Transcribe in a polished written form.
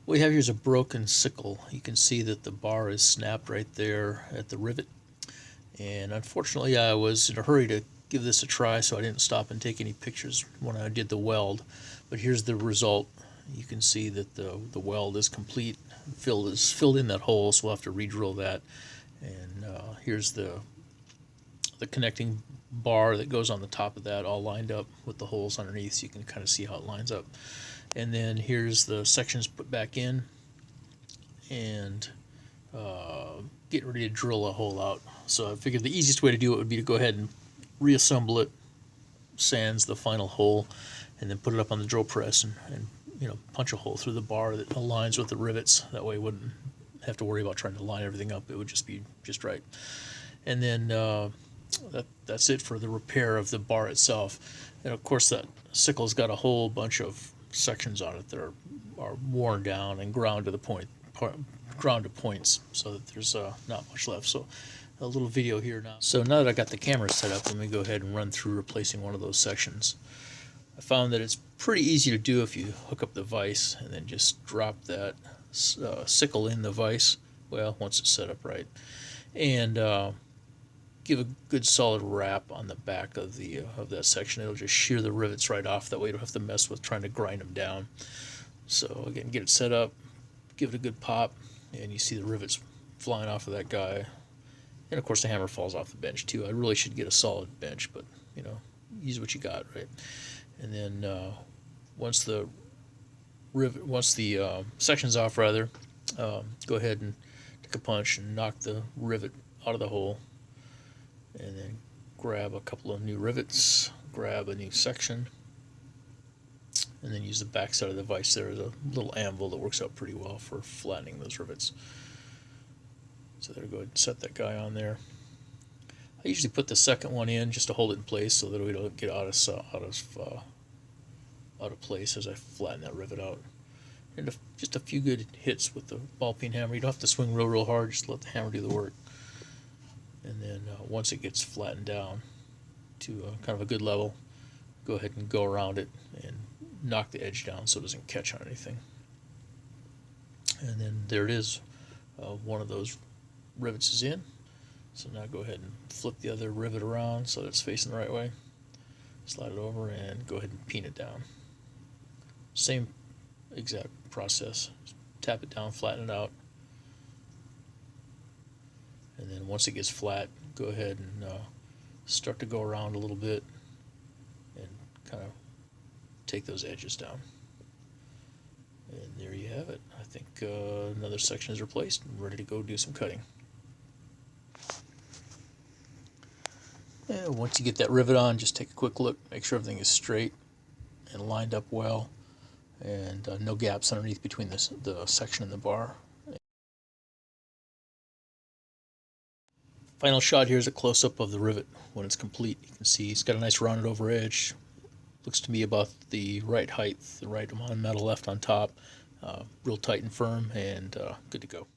What we have here is a broken sickle. You can see that the bar is snapped right there at the rivet. And unfortunately, I was in a hurry to give this a try, so I didn't stop and take any pictures when I did the weld. But here's the result. You can see that the weld is complete. Filled in that hole, so we'll have to re-drill that. And here's the connecting bar that goes on the top of that, all lined up with the holes underneath, so you can kind of see how it lines up. And then here's the sections put back in, and getting ready to drill a hole out. So I figured the easiest way to do it would be to go ahead and reassemble it, sands the final hole, and then put it up on the drill press and punch a hole through the bar that aligns with the rivets. That way I wouldn't have to worry about trying to line everything up. It would just be just right. And then that's it for the repair of the bar itself. And of course that sickle's got a whole bunch of sections on it that are worn down and ground to points, so that there's not much left. So a little video here now. So now that I got the camera set up, let me go ahead and run through replacing one of those sections. I found that it's pretty easy to do if you hook up the vise and then just drop that sickle in the vise, well, once it's set up right, and give a good solid wrap on the back of that section. It'll just shear the rivets right off. That way you don't have to mess with trying to grind them down. So again, get it set up, give it a good pop, and you see the rivets flying off of that guy. And of course the hammer falls off the bench too. I really should get a solid bench, but use what you got, right? And then once the section's off, rather, go ahead and take a punch and knock the rivet out of the hole, and then grab a couple of new rivets, grab a new section, and then use the back side of the vise. There is a little anvil that works out pretty well for flattening those rivets. So there, go ahead and set that guy on there. I usually put the second one in just to hold it in place so that we don't get out of place as I flatten that rivet out. And just a few good hits with the ball peen hammer. You don't have to swing real hard, just let the hammer do the work. And then once it gets flattened down to kind of a good level, go ahead and go around it and knock the edge down so it doesn't catch on anything. And then there it is. One of those rivets is in. So now go ahead and flip the other rivet around so that it's facing the right way. Slide it over and go ahead and peen it down. Same exact process. Tap it down, flatten it out. And then once it gets flat, go ahead and start to go around a little bit and kind of take those edges down. And there you have it. I think another section is replaced and ready to go do some cutting. And once you get that rivet on, just take a quick look, make sure everything is straight and lined up well, and no gaps underneath between the section and the bar. Final shot here is a close-up of the rivet when it's complete. You can see it's got a nice rounded over edge. Looks to me about the right height, the right amount of metal left on top. Real tight and firm, and good to go.